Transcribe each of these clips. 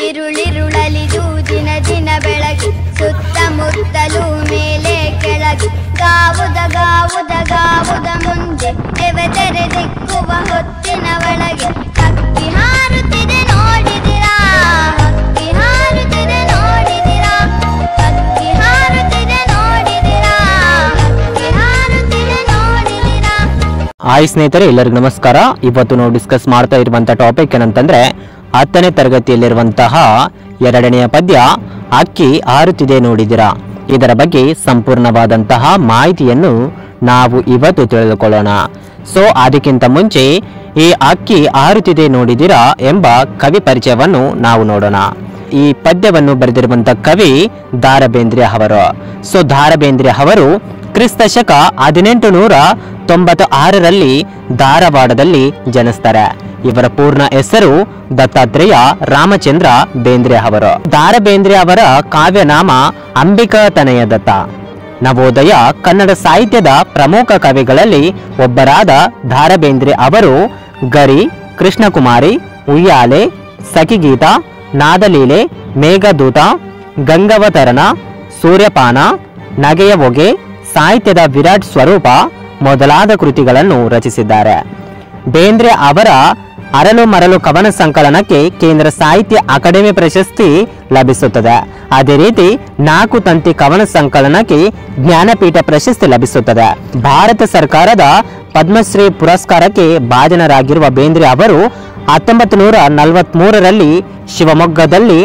ಇರುಳಿರುಳಲಿದು ದಿನ ದಿನ ಬೆಳಗಿ ಸುತ್ತಮುತ್ತಲು ಮೇಲೆ ಕೆಳಗಿ ಗಾವುದ ಗಾವುದ ಗಾವುದ ಮುಂದೆ ಎವೆದರೆ ದಿಕ್ಕುವ ಹೊತ್ತಿನ ಒಳಗೆ ಹಕ್ಕಿ ಹಾರುತ್ತಿದೆ ನೋಡಿದಿರಾ, ಹಕ್ಕಿ ಹಾರುತ್ತಿದೆ ನೋಡಿದಿರಾ, ಹಕ್ಕಿ ಹಾರುತ್ತಿದೆ ನೋಡಿದಿರಾ, ಹಕ್ಕಿ ಹಾರುತ್ತಿದೆ ನೋಡಿದಿರಾ. ಹಾಯ್ ಸ್ನೇಹಿತರೆ, ಎಲ್ಲರಿಗೂ ನಮಸ್ಕಾರ. ಇವತ್ತು ನಾವು ಡಿಸ್ಕಸ್ ಮಾಡ್ತಾ ಇರುವಂತಹ ಟಾಪಿಕ್ ಏನಂತಂದ್ರೆ 10ನೇ ತರಗತಿಯಲ್ಲಿರುವಂತಹ 2ನೆಯ ಪದ್ಯ ಅಕ್ಕಿ ಹಾರುತ್ತಿದೆ ನೋಡಿದಿರಾ. ಇದರ ಬಗ್ಗೆ ಸಂಪೂರ್ಣವಾದಂತಹ ಮಾಹಿತಿಯನ್ನು ನಾವು ಇವತ್ತು ತಿಳಿದುಕೊಳ್ಳೋಣ. ಸೊ ಅದಕ್ಕಿಂತ ಮುಂಚೆ ಈ ಅಕ್ಕಿ ಹಾರುತ್ತಿದೆ ನೋಡಿದಿರಾ ಎಂಬ ಕವಿ ಪರಿಚಯವನ್ನು ನಾವು ನೋಡೋಣ. ಈ ಪದ್ಯವನ್ನು ಬರೆದಿರುವಂತಹ ಕವಿ ದ ರಾ ಬೇಂದ್ರೆ ಅವರು. ಸೊ ದ ರಾ ಬೇಂದ್ರೆ ಅವರು ಕ್ರಿಸ್ತ ಶಕ 1896ರಲ್ಲಿ ಧಾರವಾಡದಲ್ಲಿ ಜನಿಸ್ತಾರೆ. ಇವರ ಪೂರ್ಣ ಹೆಸರು ದತ್ತಾತ್ರೇಯ ರಾಮಚಂದ್ರ ಬೇಂದ್ರೆ ಅವರು. ದ ರಾ ಬೇಂದ್ರೆ ಅವರ ಕಾವ್ಯನಾಮ ಅಂಬಿಕಾ ತನಯ ದತ್ತ. ನವೋದಯ ಕನ್ನಡ ಸಾಹಿತ್ಯದ ಪ್ರಮುಖ ಕವಿಗಳಲ್ಲಿ ಒಬ್ಬರಾದ ದ ರಾ ಬೇಂದ್ರೆ ಅವರು ಗರಿ, ಕೃಷ್ಣಕುಮಾರಿ, ಉಯ್ಯಾಲೆ, ಸಖಿಗೀತ, ನಾದಲೀಲೆ, ಮೇಘದೂತ, ಗಂಗಾವತರಣ, ಸೂರ್ಯಪಾನ, ನಗೆಯ ಹೊಗೆ, ಸಾಹಿತ್ಯದ ವಿರಾಟ್ ಸ್ವರೂಪ ಮೊದಲಾದ ಕೃತಿಗಳನ್ನು ರಚಿಸಿದ್ದಾರೆ. ಬೇಂದ್ರೆ ಅವರ ಅರಳು ಮರಳು ಕವನ ಸಂಕಲನಕ್ಕೆ ಕೇಂದ್ರ ಸಾಹಿತ್ಯ ಅಕಾಡೆಮಿ ಪ್ರಶಸ್ತಿ ಲಭಿಸುತ್ತದೆ. ಅದೇ ರೀತಿ 4 ತಂತಿ ಕವನ ಸಂಕಲನಕ್ಕೆ ಜ್ಞಾನಪೀಠ ಪ್ರಶಸ್ತಿ ಲಭಿಸುತ್ತದೆ. ಭಾರತ ಸರ್ಕಾರದ ಪದ್ಮಶ್ರೀ ಪುರಸ್ಕಾರಕ್ಕೆ ಭಾಜನರಾಗಿರುವ ಬೇಂದ್ರೆ ಅವರು 1943ರಲ್ಲಿ ಶಿವಮೊಗ್ಗದಲ್ಲಿ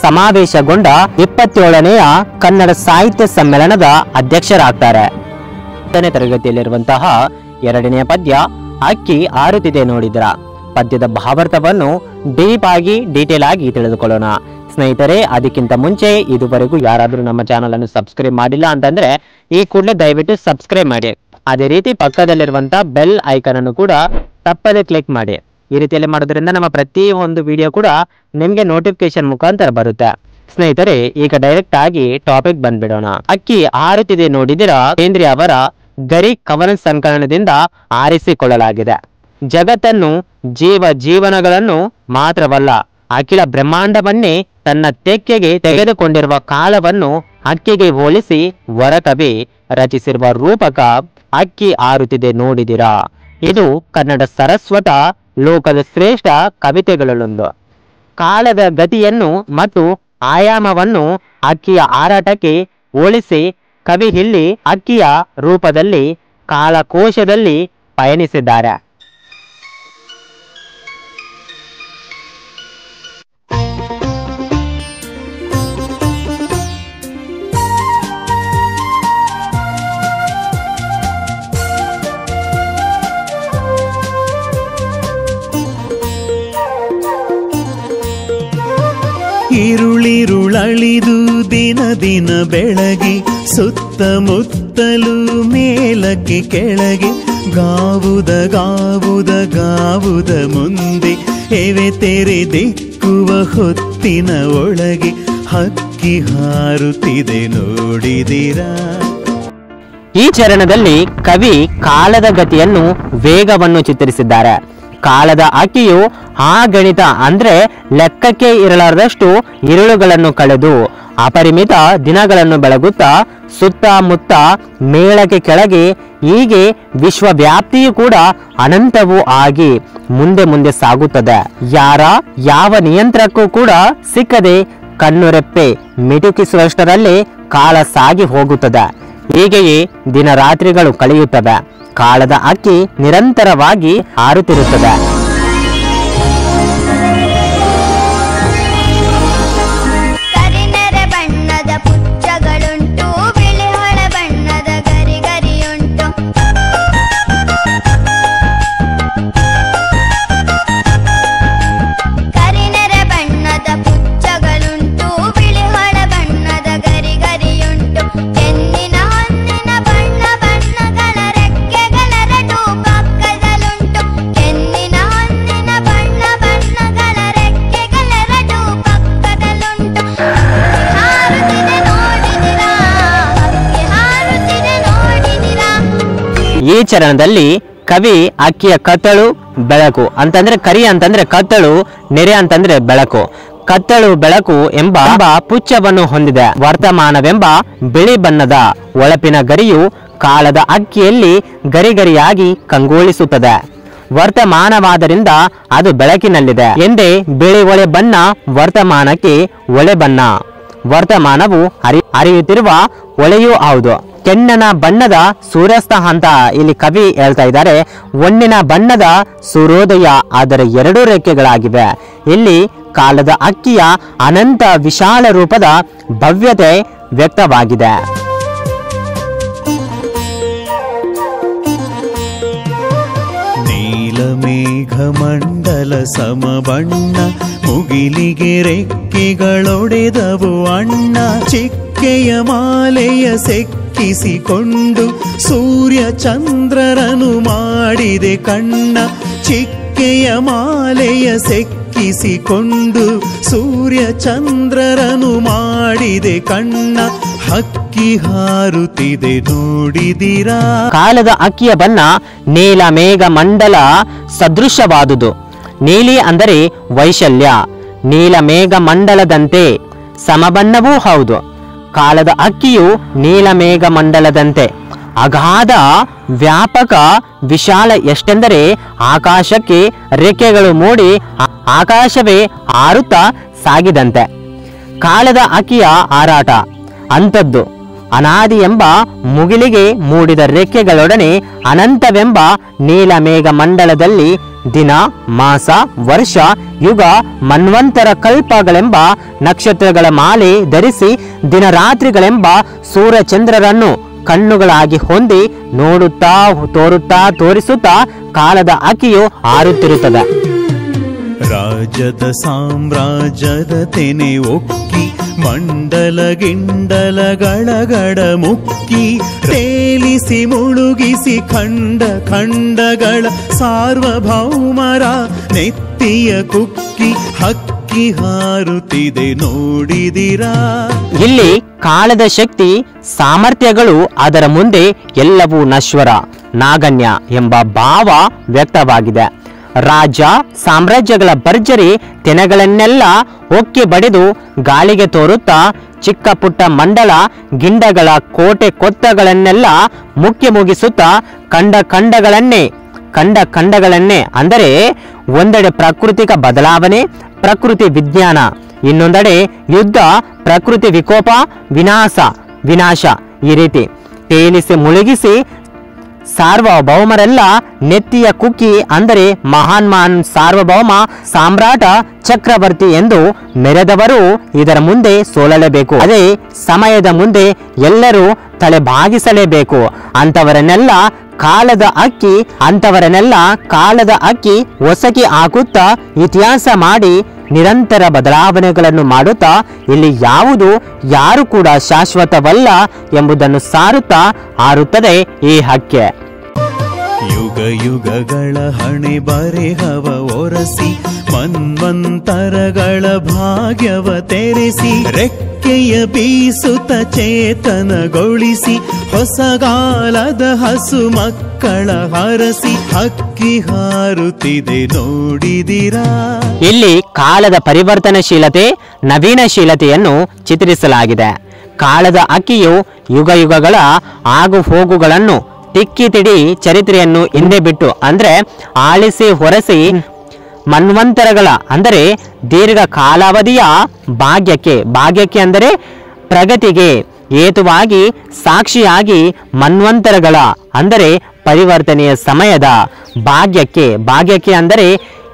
ಸಮಾವೇಶಗೊಂಡ 27ನೆಯ ಕನ್ನಡ ಸಾಹಿತ್ಯ ಸಮ್ಮೇಳನದ ಅಧ್ಯಕ್ಷರಾಗ್ತಾರೆ. 10ನೇ ತರಗತಿಯಲ್ಲಿರುವಂತಹ 2ನೆಯ ಪದ್ಯ ಅಕ್ಕಿ ಹಾರುತ್ತಿದೆ ನೋಡಿದಿರಾ. ಪದ್ಯದ ಭಾವಾರ್ಥವನ್ನು ಡೀಪ್ ಆಗಿ ಡೀಟೇಲ್ ಆಗಿ ತಿಳಿದುಕೊಳ್ಳೋಣ. ಸ್ನೇಹಿತರೆ, ಅದಕ್ಕಿಂತ ಮುಂಚೆ ಇದುವರೆಗೂ ಯಾರಾದರೂ ನಮ್ಮ ಚಾನಲ್ ಅನ್ನು ಸಬ್ಸ್ಕ್ರೈಬ್ ಮಾಡಿಲ್ಲ ಅಂತಂದ್ರೆ ಈ ಕೂಡಲೇ ದಯವಿಟ್ಟು ಸಬ್ಸ್ಕ್ರೈಬ್ ಮಾಡಿ. ಅದೇ ರೀತಿ ಪಕ್ಕದಲ್ಲಿರುವಂತಹ ಬೆಲ್ ಐಕಾನ್ ಅನ್ನು ಕೂಡ ತಪ್ಪದೆ ಕ್ಲಿಕ್ ಮಾಡಿ. ಈ ರೀತಿಯಲ್ಲಿ ಮಾಡೋದ್ರಿಂದ ನಮ್ಮ ಪ್ರತಿಯೊಂದು ವಿಡಿಯೋ ಕೂಡ ನಿಮ್ಗೆ ನೋಟಿಫಿಕೇಶನ್ ಮುಖಾಂತರ ಬರುತ್ತೆ. ಸ್ನೇಹಿತರೆ, ಈಗ ಡೈರೆಕ್ಟ್ ಆಗಿ ಟಾಪಿಕ್ ಬಂದ್ಬಿಡೋಣ. ಅಕ್ಕಿ ಹಾರುತ್ತಿದೆ ನೋಡಿದಿರಾ ಬೇಂದ್ರೆ ಅವರ ಗರಿ ಕವನ ಸಂಕಲನದಿಂದ ಆರಿಸಿಕೊಳ್ಳಲಾಗಿದೆ. ಜಗತ್ತನ್ನು, ಜೀವನಗಳನ್ನು ಮಾತ್ರವಲ್ಲ, ಅಖಿಲ ಬ್ರಹ್ಮಾಂಡವನ್ನೇ ತನ್ನ ತೆಕ್ಕೆಗೆ ತೆಗೆದುಕೊಂಡಿರುವ ಕಾಲವನ್ನು ಅಕ್ಕಿಗೆ ಹೋಲಿಸಿ ವರಕವಿ ರಚಿಸಿರುವ ರೂಪಕ ಅಕ್ಕಿ ಹಾರುತ್ತಿದೆ ನೋಡಿದಿರಾ. ಇದು ಕನ್ನಡ ಸರಸ್ವತ ಲೋಕದ ಶ್ರೇಷ್ಠ ಕವಿತೆಗಳಲ್ಲೊಂದು. ಕಾಲದ ಗತಿಯನ್ನು ಮತ್ತು ಆಯಾಮವನ್ನು ಅಕ್ಕಿಯ ಹಾರಾಟಕ್ಕೆ ಹೋಲಿಸಿ ಕವಿ ಇಲ್ಲಿ ಅಕ್ಕಿಯ ರೂಪದಲ್ಲಿ ಕಾಲಕೋಶದಲ್ಲಿ ಪಯಣಿಸಿದ್ದಾರೆ. ಇರುಳಿರುಳಳಿದು ದಿನ ದಿನ ಬೆಳಗಿ ಸುತ್ತಮುತ್ತಲು ಮೇಲಕ್ಕೆ ಕೆಳಗೆ ಗಾವುದ ಗಾವುದ ಗಾವುದ ಮುಂದೆ ಎವೆ ತೆರೆ ದಿಕ್ಕುವ ಹೊತ್ತಿನ ಒಳಗೆ ಹಕ್ಕಿ ಹಾರುತ್ತಿದೆ ನೋಡಿದಿರಾ. ಈ ಚರಣದಲ್ಲಿ ಕವಿ ಕಾಲದ ಗತಿಯನ್ನು, ವೇಗವನ್ನು ಚಿತ್ರಿಸಿದ್ದಾರೆ. ಕಾಲದ ಅಕ್ಕಿಯು ಆ ಗಣಿತ ಅಂದ್ರೆ ಲೆಕ್ಕಕ್ಕೆ ಇರಲಾರದಷ್ಟು ಇರುಳುಗಳನ್ನು ಕಳೆದು ಅಪರಿಮಿತ ದಿನಗಳನ್ನು ಬೆಳಗುತ್ತಾ ಸುತ್ತಮುತ್ತ ಮೇಳಕ್ಕೆ ಕೆಳಗೆ ಹೀಗೆ ವಿಶ್ವವ್ಯಾಪ್ತಿಯೂ ಕೂಡ ಅನಂತವೂ ಆಗಿ ಮುಂದೆ ಮುಂದೆ ಸಾಗುತ್ತದೆ. ಯಾವ ನಿಯಂತ್ರಣಕ್ಕೂ ಕೂಡ ಸಿಕ್ಕದೆ ಕಣ್ಣುರೆಪ್ಪೆ ಮಿಟುಕಿಸುವಷ್ಟರಲ್ಲೇ ಕಾಲ ಸಾಗಿ ಹೋಗುತ್ತದೆ. ಹೀಗೆಯೇ ದಿನ ರಾತ್ರಿಗಳು ಕಳೆಯುತ್ತವೆ. ಕಾಲದ ಅಕ್ಕಿ ನಿರಂತರವಾಗಿ ಹಾರುತ್ತಿರುತ್ತದೆ. ಕರಿನೆರೆ ಬಣ್ಣದ ಪುಚ್ಚಗಳುಂಟು, ಬಿಳಿ ಹೊಳ ಬಣ್ಣದ ಗರಿಗರಿಯುಂಟು. ಕರಿನೆರೆ ಬಣ್ಣದ ಪುಚ್ಚಗಳುಂಟು, ಬಿಳಿ ಹೊಳ ಬಣ್ಣದ ಗರಿಗರಿಯುಂಟು. ಕೆನ್ನಿನ ಹೊನ್ನಿನ ಬಣ್ಣ ಬಣ್ಣಗಳ ರೆಕ್ಕೆಗಳೆರಡು ಪಕ್ಕದಲ್ಲುಂಟು. ಕೆನ್ನಿನ ಹೊನ್ನಿನ ಬಣ್ಣ ಬಣ್ಣಗಳ ರೆಕ್ಕೆಗಳೆರಡು ಪಕ್ಕದಲ್ಲುಂಟು. ಹಾರುತ್ತಿದೆ ನೋಡಿದಿರಾ, ಹಕ್ಕಿ ಹಾರುತ್ತಿದೆ ನೋಡಿದಿರಾ. ಈ ಚರಣದಲ್ಲಿ ಕವಿ ಅಕ್ಕಿಯ ಕತ್ತಳು ಬೆಳಕು ಅಂತಂದ್ರೆ ಕರಿ ಅಂತಂದ್ರೆ ಕತ್ತಳು, ನೆರೆ ಅಂತಂದ್ರೆ ಬೆಳಕು, ಕತ್ತಲು ಬೆಳಕು ಎಂಬ ಪುಚ್ಚವನ್ನು ಹೊಂದಿದೆ. ವರ್ತಮಾನವೆಂಬ ಬಿಳಿ ಬಣ್ಣದ ಒಳಪಿನ ಗರಿಯು ಕಾಲದ ಅಕ್ಕಿಯಲ್ಲಿ ಗರಿಗರಿಯಾಗಿ ಕಂಗೊಳಿಸುತ್ತದೆ. ವರ್ತಮಾನವಾದ್ದರಿಂದ ಅದು ಬೆಳಕಿನಲ್ಲಿದೆ ಎಂದೇ ಬಿಳಿ ಒಳೆ ಬಣ್ಣ ವರ್ತಮಾನಕ್ಕೆ ಒಳೆ ಬಣ್ಣ. ವರ್ತಮಾನವು ಹರಿಯುತ್ತಿರುವ ಒಳೆಯೂ ಹೌದು. ಕೆನ್ನನ ಬಣ್ಣದ ಸೂರ್ಯಾಸ್ತ ಅಂತ ಇಲ್ಲಿ ಕವಿ ಹೇಳ್ತಾ ಇದ್ದಾರೆ. ಹೊನ್ನಿನ ಬಣ್ಣದ ಸೂರ್ಯೋದಯ ಅದರ ಎರಡು ರೆಕ್ಕೆಗಳಾಗಿವೆ. ಇಲ್ಲಿ ಕಾಲದ ಅಕ್ಕಿಯ ಅನಂತ ವಿಶಾಲ ರೂಪದ ಭವ್ಯತೆ ವ್ಯಕ್ತವಾಗಿದೆ. ನೀಲಮೇಘಮಂಡಲ ಸಮಬಣ್ಣ ಮುಗಿಲಿಗೆ ರೆಕ್ಕೆಗಳೊಡೆದವು ಅಣ್ಣ. ಚಿಕ್ಕೆಯ ಮಾಲೆಯ ಸೆಕ್ಕಿಸಿಕೊಂಡು ಸೂರ್ಯ ಚಂದ್ರರನು ಮಾಡಿದೆ ಕಣ್ಣ. ಚಿಕ್ಕೆಯ ಮಾಲೆಯ ಸೆಕ್ಕಿಸಿಕೊಂಡು ಸೂರ್ಯ ಚಂದ್ರರನು ಮಾಡಿದೆ ಕಣ್ಣ. ಹಕ್ಕಿ ಹಾರುತ್ತಿದೆ ನೋಡಿದಿರಾ. ಕಾಲದ ಅಕ್ಕಿಯ ಬಣ್ಣ ನೀಲ ಮೇಘ ಮಂಡಲ ಸದೃಶವಾದುದು. ನೀಲಿ ಅಂದರೆ ವೈಶಲ್ಯ. ನೀಲ ಮೇಘ ಮಂಡಲದಂತೆ ಸಮಬಣ್ಣವೂ ಹೌದು. ಕಾಲದ ಅಕ್ಕಿಯು ನೀಲ ಮೇಘ ಮಂಡಲದಂತೆ ಅಗಾಧ ವ್ಯಾಪಕ ವಿಶಾಲ ಎಷ್ಟೆಂದರೆ ಆಕಾಶಕ್ಕೆ ರೆಕ್ಕೆಗಳು ಮೂಡಿ ಆಕಾಶವೇ ಹಾರುತ್ತಾ ಸಾಗಿದಂತೆ. ಕಾಲದ ಅಕ್ಕಿಯ ಹಾರಾಟ ಅಂಥದ್ದು. ಅನಾದಿ ಎಂಬ ಮುಗಿಲಿಗೆ ಮೂಡಿದ ರೆಕ್ಕೆಗಳೊಡನೆ ಅನಂತವೆಂಬ ನೀಲಮೇಘ ಮಂಡಲದಲ್ಲಿ ದಿನ, ಮಾಸ, ವರ್ಷ, ಯುಗ, ಮನ್ವಂತರ ಕಲ್ಪಗಳೆಂಬ ನಕ್ಷತ್ರಗಳ ಮಾಲೆ ಧರಿಸಿ ದಿನರಾತ್ರಿಗಳೆಂಬ ಸೂರ್ಯಚಂದ್ರರನ್ನು ಕಣ್ಣುಗಳಾಗಿ ಹೊಂದಿ ನೋಡುತ್ತಾ ತೋರುತ್ತಾ ತೋರಿಸುತ್ತಾ ಕಾಲದ ಅಕ್ಕಿಯು ಹಾರುತ್ತಿರುತ್ತದೆ. ರಾಜ್ಯದ ಸಾಮ್ರಾಜ್ಯದ ತೆನೆ ಒಕ್ಕಿ ಮಂಡಲ ಗಿಂಡಲಗಳಗಡ ಮುಕ್ಕಿ ತೇಲಿಸಿ ಮುಳುಗಿಸಿ ಖಂಡ ಖಂಡಗಳ ಸಾರ್ವಭೌಮರ ನೆತ್ತಿಯ ಕುಕ್ಕಿ ಹಕ್ಕಿ ಹಾರುತ್ತಿದೆ ನೋಡಿದಿರಾ. ಇಲ್ಲಿ ಕಾಲದ ಶಕ್ತಿ ಸಾಮರ್ಥ್ಯಗಳು ಅದರ ಮುಂದೆ ಎಲ್ಲವೂ ನಶ್ವರ, ನಾಗಣ್ಯ ಎಂಬ ಭಾವ ವ್ಯಕ್ತವಾಗಿದೆ. ರಾಜ್ಯ ಸಾಮ್ರಾಜ್ಯಗಳ ಭರ್ಜರಿ ತೆನೆಗಳನ್ನೆಲ್ಲ ಒಕ್ಕಿ ಬಡಿದು ಗಾಳಿಗೆ ತೋರುತ್ತಾ ಚಿಕ್ಕ ಪುಟ್ಟ ಮಂಡಲ ಗಿಂಡಗಳ ಕೋಟೆ ಕೊತ್ತಗಳನ್ನೆಲ್ಲ ಮುಕ್ಕಿ ಮುಗಿಸುತ್ತಾ ಕಂಡ ಖಂಡಗಳನ್ನೇ ಅಂದರೆ ಒಂದೆಡೆ ಪ್ರಾಕೃತಿಕ ಬದಲಾವಣೆ, ಪ್ರಕೃತಿ ವಿಜ್ಞಾನ, ಇನ್ನೊಂದೆಡೆ ಯುದ್ಧ, ಪ್ರಕೃತಿ ವಿಕೋಪ, ವಿನಾಶ ಈ ರೀತಿ ತೇಲಿಸಿ ಮುಳುಗಿಸಿ ಸಾರ್ವಭೌಮರೆಲ್ಲ ನೆತ್ತಿಯ ಕುಕ್ಕಿ ಅಂದರೆ ಮಹಾನ್ ಸಾರ್ವಭೌಮ ಸಾಮ್ರಾಟ ಚಕ್ರವರ್ತಿ ಎಂದು ಮೆರೆದವರು ಇದರ ಮುಂದೆ ಸೋಲಲೇಬೇಕು. ಅದೇ ಸಮಯದ ಮುಂದೆ ಎಲ್ಲರೂ ತಲೆ ಬಾಗಿಸಲೇಬೇಕು. ಅಂತವರನ್ನೆಲ್ಲ ಕಾಲದ ಅಕ್ಕಿ ಹೊಸಕಿ ಹಾಕುತ್ತಾ ಇತಿಹಾಸ ಮಾಡಿ ನಿರಂತರ ಬದಲಾವಣೆಗಳನ್ನು ಮಾಡುತ್ತಾ ಇಲ್ಲಿ ಯಾರು ಕೂಡ ಶಾಶ್ವತವಲ್ಲ ಎಂಬುದನ್ನು ಸಾರುತ್ತಾ ಹಾರುತ್ತದೆ ಈ ಹಕ್ಕೆ. ಯುಗ ಯುಗಗಳ ಹಣೆ ಬರೆಹವ ಒರಸಿ ಮನ್ವಂತರಗಳ ಭಾಗ್ಯವ ತೆರೆಸಿ ರೆಕ್ಕೆಯ ಬೀಸುತ್ತ ಚೇತನಗೊಳಿಸಿ ಹೊಸಗಾಲದ ಹಸು ಮಕ್ಕಳ ಹರಸಿ ಹಕ್ಕಿ ಹಾರುತ್ತಿದೆ ನೋಡಿದಿರಾ. ಇಲ್ಲಿ ಕಾಲದ ಪರಿವರ್ತನಶೀಲತೆ, ನವೀನಶೀಲತೆಯನ್ನು ಚಿತ್ರಿಸಲಾಗಿದೆ. ಕಾಲದ ಅಕ್ಕಿಯು ಯುಗ ಯುಗಗಳ ಆಗು ಹೋಗುಗಳನ್ನು ತಿಕ್ಕಿ ತಿಡಿ ಚರಿತ್ರೆಯನ್ನು ಹಿಂದೆ ಬಿಟ್ಟು ಅಂದ್ರೆ ಆಳಿಸಿ ಹೊರಸಿ ಮನ್ವಂತರಗಳ ಅಂದರೆ ದೀರ್ಘ ಕಾಲಾವಧಿಯ ಭಾಗ್ಯಕ್ಕೆ ಅಂದರೆ ಪ್ರಗತಿಗೆ ಹೇತುವಾಗಿ ಸಾಕ್ಷಿಯಾಗಿ ಮನ್ವಂತರಗಳ ಅಂದರೆ ಪರಿವರ್ತನೆಯ ಸಮಯದ ಭಾಗ್ಯಕ್ಕೆ ಅಂದರೆ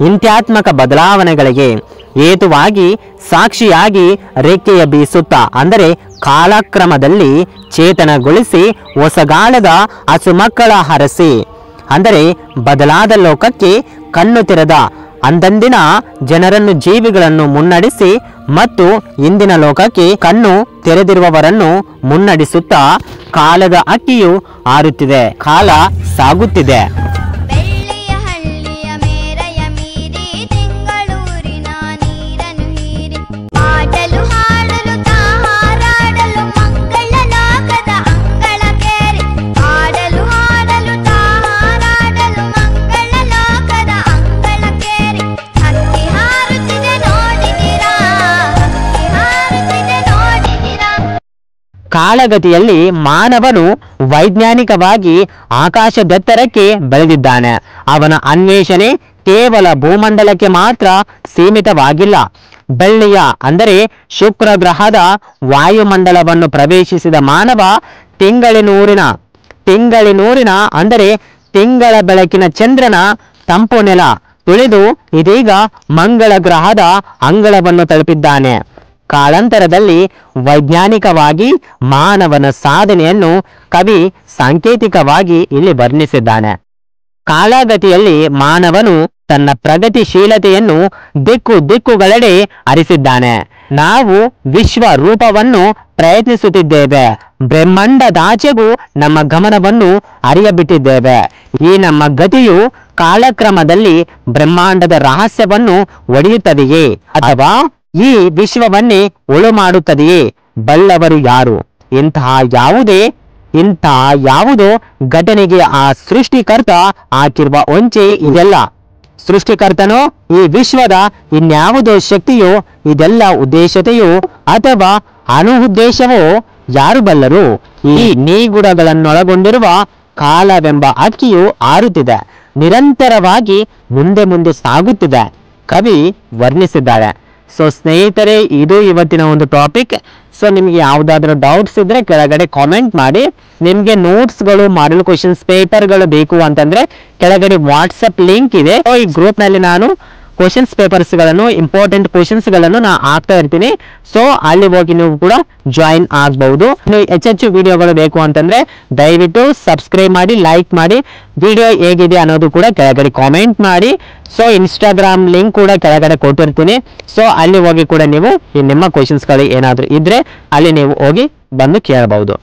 ಇಂತ್ಯಾತ್ಮಕ ಬದಲಾವಣೆಗಳಿಗೆ ಹೇತುವಾಗಿ ಸಾಕ್ಷಿಯಾಗಿ ರೆಕ್ಕೆಯ ಬೀಸುತ್ತಾ ಅಂದರೆ ಕಾಲಕ್ರಮದಲ್ಲಿ ಚೇತನಗೊಳಿಸಿ ಹೊಸಗಾಲದ ಹಸುಮಕ್ಕಳ ಹರಸಿ ಅಂದರೆ ಬದಲಾದ ಲೋಕಕ್ಕೆ ಕಣ್ಣು ತೆರೆದ ಅಂದಂದಿನ ಜನರನ್ನು ಜೀವಿಗಳನ್ನು ಮುನ್ನಡೆಸಿ ಮತ್ತು ಇಂದಿನ ಲೋಕಕ್ಕೆ ಕಣ್ಣು ತೆರೆದಿರುವವರನ್ನು ಮುನ್ನಡೆಸುತ್ತಾ ಕಾಲದ ಅಕ್ಕಿಯು ಹಾರುತ್ತಿದೆ, ಕಾಲ ಸಾಗುತ್ತಿದೆ. ಕಾಲಗತಿಯಲ್ಲಿ ಮಾನವನು ವೈಜ್ಞಾನಿಕವಾಗಿ ಆಕಾಶದೆತ್ತರಕ್ಕೆ ಬೆಳೆದಿದ್ದಾನೆ. ಅವನ ಅನ್ವೇಷಣೆ ಕೇವಲ ಭೂಮಂಡಲಕ್ಕೆ ಮಾತ್ರ ಸೀಮಿತವಾಗಿಲ್ಲ. ಬೆಳ್ಳಿಯ ಅಂದರೆ ಶುಕ್ರ ಗ್ರಹದ ವಾಯುಮಂಡಲವನ್ನು ಪ್ರವೇಶಿಸಿದ ಮಾನವ ತಿಂಗಳಿನೂರಿನ ಅಂದರೆ ತಿಂಗಳ ಬೆಳಕಿನ ಚಂದ್ರನ ತಂಪು ನೆಲ ತುಳಿದು ಇದೀಗ ಮಂಗಳ ಗ್ರಹದ ಅಂಗಳವನ್ನು ತಲುಪಿದ್ದಾನೆ. ಕಾಲಾಂತರದಲ್ಲಿ ವೈಜ್ಞಾನಿಕವಾಗಿ ಮಾನವನ ಸಾಧನೆಯನ್ನು ಕವಿ ಸಾಂಕೇತಿಕವಾಗಿ ಇಲ್ಲಿ ವರ್ಣಿಸಿದ್ದಾನೆ. ಕಾಲಗತಿಯಲ್ಲಿ ಮಾನವನು ತನ್ನ ಪ್ರಗತಿಶೀಲತೆಯನ್ನು ದಿಕ್ಕುಗಳೆಡೆ ಹರಿಸಿದ್ದಾನೆ. ನಾವು ವಿಶ್ವ ರೂಪವನ್ನು ಪ್ರಯತ್ನಿಸುತ್ತಿದ್ದೇವೆ. ಬ್ರಹ್ಮಾಂಡದಾಚೆಗೂ ನಮ್ಮ ಗಮನವನ್ನು ಹರಿಯಬಿಟ್ಟಿದ್ದೇವೆ. ಈ ನಮ್ಮ ಗತಿಯು ಕಾಲಕ್ರಮದಲ್ಲಿ ಬ್ರಹ್ಮಾಂಡದ ರಹಸ್ಯವನ್ನು ಒಡೆಯುತ್ತದೆಯೇ ಅಥವಾ ಈ ವಿಶ್ವವನ್ನೇ ಒಳು ಮಾಡುತ್ತದೆಯೇ? ಬಲ್ಲವರು ಯಾರು? ಇಂತಹ ಯಾವುದೋ ಘಟನೆಗೆ ಆ ಸೃಷ್ಟಿಕರ್ತ ಹಾಕಿರುವ ಹೊಂಚೆ ಇದೆಲ್ಲ. ಸೃಷ್ಟಿಕರ್ತನೋ ಈ ವಿಶ್ವದ ಇನ್ಯಾವುದೋ ಶಕ್ತಿಯೋ ಇದೆಲ್ಲ ಉದ್ದೇಶತೆಯೋ ಅಥವಾ ಅನುದ್ದೇಶವೋ ಯಾರು ಬಲ್ಲರು? ಈ ನಿಗೂಢಗಳನ್ನೊಳಗೊಂಡಿರುವ ಕಾಲವೆಂಬ ಹಕ್ಕಿಯು ಹಾರುತ್ತಿದೆ, ನಿರಂತರವಾಗಿ ಮುಂದೆ ಸಾಗುತ್ತಿದೆ. ಕವಿ ವರ್ಣಿಸಿದ್ದಾರೆ. ಸೊ ಸ್ನೇಹಿತರೆ, ಇದು ಇವತ್ತಿನ ಒಂದು ಟಾಪಿಕ್. ಸೊ ನಿಮಗೆ ಯಾವುದಾದ್ರೂ ಡೌಟ್ಸ್ ಇದ್ರೆ ಕೆಳಗಡೆ ಕಾಮೆಂಟ್ ಮಾಡಿ. ನಿಮಗೆ ನೋಟ್ಸ್ಗಳು, ಮಾಡೆಲ್ ಕ್ವಶನ್ಸ್ ಪೇಪರ್ಗಳು ಬೇಕು ಅಂತಂದ್ರೆ ಕೆಳಗಡೆ ವಾಟ್ಸಪ್ ಲಿಂಕ್ ಇದೆ. ಈ ಗ್ರೂಪ್ ನಲ್ಲಿ ನಾನು ಕ್ವಶನ್ಸ್ ಪೇಪರ್ಸ್ಗಳನ್ನು, ಇಂಪಾರ್ಟೆಂಟ್ ಕ್ವಶನ್ಸ್ಗಳನ್ನು ನಾನು ಹಾಕ್ತಾ ಇರ್ತೀನಿ. ಸೊ ಅಲ್ಲಿ ಹೋಗಿ ನೀವು ಕೂಡ ಜಾಯಿನ್ ಆಗಬಹುದು. ಹೆಚ್ಚು ವಿಡಿಯೋಗಳು ಬೇಕು ಅಂತಂದ್ರೆ ದಯವಿಟ್ಟು ಸಬ್ಸ್ಕ್ರೈಬ್ ಮಾಡಿ, ಲೈಕ್ ಮಾಡಿ. ವಿಡಿಯೋ ಹೇಗಿದೆ ಅನ್ನೋದು ಕೂಡ ಕೆಳಗಡೆ ಕಾಮೆಂಟ್ ಮಾಡಿ. ಸೊ ಇನ್ಸ್ಟಾಗ್ರಾಮ್ ಲಿಂಕ್ ಕೂಡ ಕೆಳಗಡೆ ಕೊಟ್ಟಿರ್ತೀನಿ. ಸೊ ಅಲ್ಲಿ ಹೋಗಿ ಕೂಡ ನೀವು ನಿಮ್ಮ ಕ್ವಶನ್ಸ್ಗಳು ಏನಾದರೂ ಇದ್ರೆ ಅಲ್ಲಿ ನೀವು ಹೋಗಿ ಬಂದು ಕೇಳಬಹುದು.